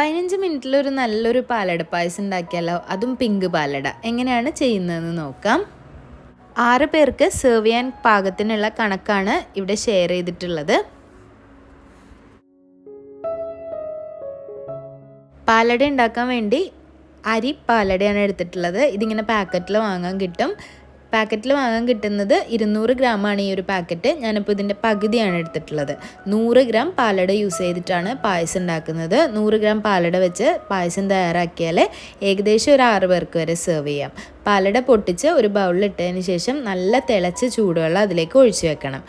15 മിനിറ്റിലൊരു നല്ലൊരു പാലട പായസം ഉണ്ടാക്കിയാലോ, അതും പിങ്ക് പാലട. എങ്ങനെയാണ് ചെയ്യുന്നതെന്ന് നോക്കാം. 6 പേർക്ക് സെർവ് ചെയ്യാൻ പാകത്തിനുള്ള കണക്കാണ് ഇവിടെ ഷെയർ ചെയ്തിട്ടുള്ളത്. പാലട ഉണ്ടാക്കാൻ വേണ്ടി അരി പാലടയാണ് എടുത്തിട്ടുള്ളത്. ഇതിങ്ങനെ പാക്കറ്റിൽ വാങ്ങാൻ കിട്ടും. പാക്കറ്റിൽ വാങ്ങാൻ കിട്ടുന്നത് 200 ഗ്രാമാണ് ഈ ഒരു പാക്കറ്റ്. ഞാനിപ്പോൾ ഇതിൻ്റെ പകുതിയാണ് എടുത്തിട്ടുള്ളത്. 100 ഗ്രാം പാലട യൂസ് ചെയ്തിട്ടാണ് പായസം ഉണ്ടാക്കുന്നത്. 100 ഗ്രാം പാലട വെച്ച് പായസം തയ്യാറാക്കിയാൽ ഏകദേശം ഒരു 6 പേർക്ക് വരെ സെർവ് ചെയ്യാം. പാലട പൊട്ടിച്ച് ഒരു ബൗളിലിട്ടതിന് ശേഷം നല്ല തിളച്ച് ചൂടുവെള്ളം അതിലേക്ക് ഒഴിച്ചു വെക്കണം.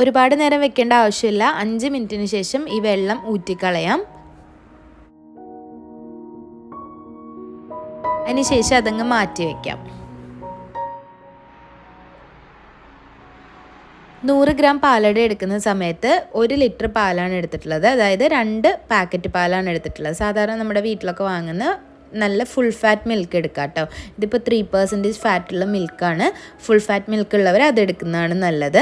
ഒരുപാട് നേരം വെക്കേണ്ട ആവശ്യമില്ല. 5 മിനിറ്റിന് ശേഷം ഈ വെള്ളം ഊറ്റിക്കളയാം. അതിനുശേഷം അതങ്ങ് മാറ്റി വയ്ക്കാം. 100 ഗ്രാം പാലട എടുക്കുന്ന സമയത്ത് 1 ലിറ്റർ പാലാണ് എടുത്തിട്ടുള്ളത്. അതായത് 2 പാക്കറ്റ് പാലാണ് എടുത്തിട്ടുള്ളത്. സാധാരണ നമ്മുടെ വീട്ടിലൊക്കെ വാങ്ങുന്ന നല്ല ഫുൾ ഫാറ്റ് മിൽക്ക് എടുക്കാം കേട്ടോ. ഇതിപ്പോൾ 3% ഫാറ്റുള്ള മിൽക്കാണ്. ഫുൾ ഫാറ്റ് മിൽക്ക് ഉള്ളവർ അതെടുക്കുന്നതാണ് നല്ലത്.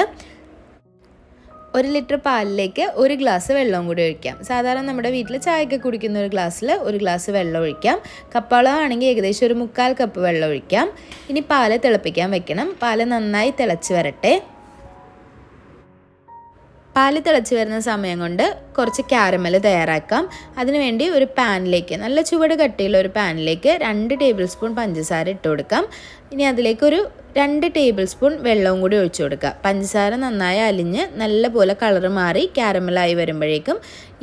1 ലിറ്റർ പാലിലേക്ക് 1 ഗ്ലാസ് വെള്ളം കൂടി ഒഴിക്കാം. സാധാരണ നമ്മുടെ വീട്ടിൽ ചായയൊക്കെ കുടിക്കുന്ന ഒരു ഗ്ലാസ്സിൽ 1 ഗ്ലാസ് വെള്ളം ഒഴിക്കാം. കപ്പവെള്ളം ആണെങ്കിൽ ഏകദേശം ഒരു 3/4 കപ്പ് വെള്ളം ഒഴിക്കാം. ഇനി പാല് തിളപ്പിക്കാൻ വെക്കണം. പാല് നന്നായി തിളച്ച് വരട്ടെ. പാല് തിളച്ച് വരുന്ന സമയം കൊണ്ട് കുറച്ച് ക്യാരമൽ തയ്യാറാക്കാം. അതിനുവേണ്ടി ഒരു പാനിലേക്ക്, നല്ല ചുവട് കട്ടിയുള്ള ഒരു പാനിലേക്ക് 2 ടേബിൾ സ്പൂൺ പഞ്ചസാര ഇട്ട് കൊടുക്കാം. ഇനി അതിലേക്കൊരു 2 ടേബിൾ സ്പൂൺ വെള്ളവും കൂടി ഒഴിച്ചു കൊടുക്കുക. പഞ്ചസാര നന്നായി അലിഞ്ഞ് നല്ല പോലെ കളറ് മാറി ക്യാരമലായി വരുമ്പോഴേക്കും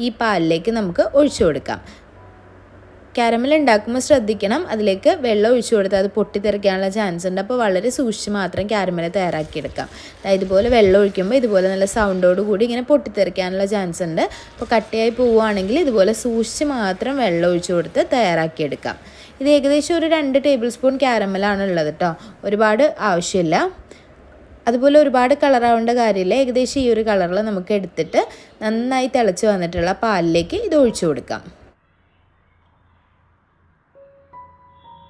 ഈ പാലിലേക്ക് നമുക്ക് ഒഴിച്ചു കൊടുക്കാം. ക്യാരമൽ ഉണ്ടാക്കുമ്പോൾ ശ്രദ്ധിക്കണം, അതിലേക്ക് വെള്ളം ഒഴിച്ചു കൊടുത്താൽ അത് പൊട്ടിത്തെറിക്കാനുള്ള ചാൻസ് ഉണ്ട്. അപ്പോൾ വളരെ സൂക്ഷിച്ച് മാത്രം ക്യാരമൽ തയ്യാറാക്കിയെടുക്കാം. ഇതുപോലെ വെള്ളം ഒഴിക്കുമ്പോൾ ഇതുപോലെ നല്ല സൗണ്ടോട് കൂടി ഇങ്ങനെ പൊട്ടിത്തെറിക്കാനുള്ള ചാൻസ് ഉണ്ട്. അപ്പോൾ കട്ടിയായി പോവുകയാണെങ്കിൽ ഇതുപോലെ സൂക്ഷിച്ച് മാത്രം വെള്ളം ഒഴിച്ചു കൊടുത്ത് തയ്യാറാക്കിയെടുക്കാം. ഇത് ഏകദേശം ഒരു 2 ടേബിൾ സ്പൂൺ ക്യാരമലാണ് ഉള്ളത് കേട്ടോ. ഒരുപാട് ആവശ്യമില്ല. അതുപോലെ ഒരുപാട് കളറാവേണ്ട കാര്യമില്ല. ഏകദേശം ഈ ഒരു കളറിൽ നമുക്ക് എടുത്തിട്ട് നന്നായി തിളച്ച് വന്നിട്ടുള്ള പാലിലേക്ക് ഇത് ഒഴിച്ചു കൊടുക്കാം.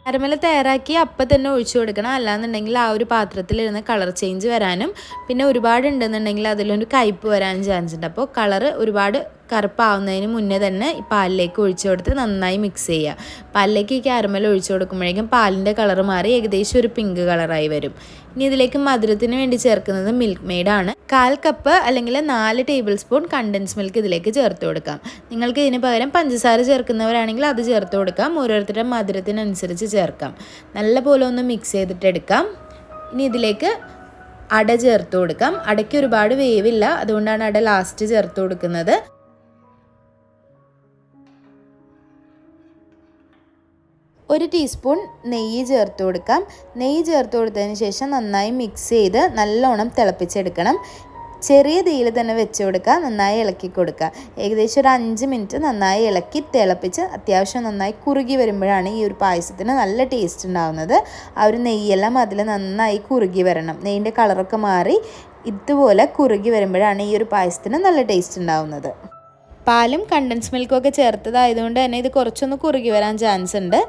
ക്യാരമൽ തയ്യാറാക്കി അപ്പം തന്നെ ഒഴിച്ചു കൊടുക്കണം. അല്ലാന്നുണ്ടെങ്കിൽ ആ ഒരു പാത്രത്തിലിരുന്ന് കളർ ചേഞ്ച് വരാനും പിന്നെ ഒരുപാട് ഉണ്ടെന്നുണ്ടെങ്കിൽ അതിലൊരു കയ്പ്പ് വരാനും ചാൻസ് ഉണ്ട്. അപ്പോൾ കളറ് ഒരുപാട് കറുപ്പാവുന്നതിന് മുന്നേ തന്നെ ഈ പാലിലേക്ക് ഒഴിച്ചു കൊടുത്ത് നന്നായി മിക്സ് ചെയ്യുക. പാലിലേക്ക് ഈ ക്യാരമൽ ഒഴിച്ചു കൊടുക്കുമ്പോഴേക്കും പാലിൻ്റെ കളറ് മാറി ഏകദേശം ഒരു പിങ്ക് കളറായി വരും. ഇനി ഇതിലേക്ക് മധുരത്തിന് വേണ്ടി ചേർക്കുന്നത് മിൽക്ക് മെയ്ഡാണ്. 1/4 കപ്പ് അല്ലെങ്കിൽ 4 ടേബിൾ സ്പൂൺ കണ്ടൻസ് മിൽക്ക് ഇതിലേക്ക് ചേർത്ത് കൊടുക്കാം. നിങ്ങൾക്ക് ഇതിന് പകരം പഞ്ചസാര ചേർക്കുന്നവരാണെങ്കിൽ അത് ചേർത്ത് കൊടുക്കാം. ഓരോരുത്തരുടെ മധുരത്തിനനുസരിച്ച് ചേർക്കാം. നല്ല പോലെ ഒന്ന് മിക്സ് ചെയ്തിട്ടെടുക്കാം. ഇനി ഇതിലേക്ക് അട ചേർത്ത് കൊടുക്കാം. അടയ്ക്ക് ഒരുപാട് വേവില്ല, അതുകൊണ്ടാണ് അട ലാസ്റ്റ് ചേർത്ത് കൊടുക്കുന്നത്. 1 ടീസ്പൂൺ നെയ്യ് ചേർത്ത് കൊടുക്കാം. നെയ്യ് ചേർത്ത് കൊടുത്തതിന് ശേഷം നന്നായി മിക്സ് ചെയ്ത് നല്ലോണം തിളപ്പിച്ചെടുക്കണം. ചെറിയ തീയിൽ തന്നെ വെച്ച് കൊടുക്കുക. നന്നായി ഇളക്കി കൊടുക്കുക. ഏകദേശം ഒരു 5 മിനിറ്റ് നന്നായി ഇളക്കി തിളപ്പിച്ച് അത്യാവശ്യം നന്നായി കുറുകി വരുമ്പോഴാണ് ഈ ഒരു പായസത്തിന് നല്ല ടേസ്റ്റ് ഉണ്ടാകുന്നത്. ആ ഒരു നെയ്യെല്ലാം അതിൽ നന്നായി കുറുകി വരണം. നെയ്യിൻ്റെ കളറൊക്കെ മാറി ഇതുപോലെ കുറുകി വരുമ്പോഴാണ് ഈ ഒരു പായസത്തിന് നല്ല ടേസ്റ്റ് ഉണ്ടാകുന്നത്. പാലും കണ്ടൻസ് മിൽക്കും ഒക്കെ ചേർത്തതായതുകൊണ്ട് തന്നെ ഇത് കുറച്ചൊന്ന് കുറുകി വരാൻ ചാൻസ് ഉണ്ട്.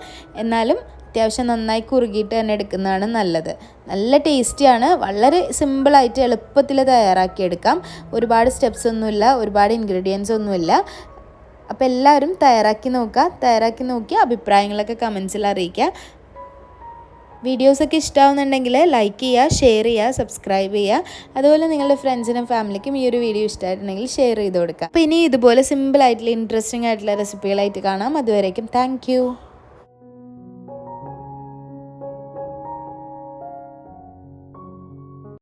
എന്നാലും അത്യാവശ്യം നന്നായി കുറുകിയിട്ട് തന്നെ എടുക്കുന്നതാണ് നല്ലത്. നല്ല ടേസ്റ്റിയാണ്. വളരെ സിമ്പിളായിട്ട് എളുപ്പത്തിൽ തയ്യാറാക്കിയെടുക്കാം. ഒരുപാട് സ്റ്റെപ്സ് ഒന്നുമില്ല, ഒരുപാട് ഇൻഗ്രീഡിയൻസ് ഒന്നുമില്ല. അപ്പോൾ എല്ലാവരും തയ്യാറാക്കി നോക്കുക. തയ്യാറാക്കി നോക്കി അഭിപ്രായങ്ങളൊക്കെ കമൻസിൽ അറിയിക്കുക. വീഡിയോസൊക്കെ ഇഷ്ടമാവുന്നുണ്ടെങ്കിൽ ലൈക്ക് ചെയ്യുക, ഷെയർ ചെയ്യുക, സബ്സ്ക്രൈബ് ചെയ്യുക. അതുപോലെ നിങ്ങളുടെ ഫ്രണ്ട്സിനും ഫാമിലിക്കും ഈ ഒരു വീഡിയോ ഇഷ്ടമായിട്ടുണ്ടെങ്കിൽ ഷെയർ ചെയ്ത് കൊടുക്കുക. അപ്പോൾ ഇനി ഇതുപോലെ സിമ്പിളായിട്ടുള്ള ഇൻട്രസ്റ്റിംഗ് ആയിട്ടുള്ള റെസിപ്പികളായിട്ട് കാണാം. അതുവരേക്കും താങ്ക്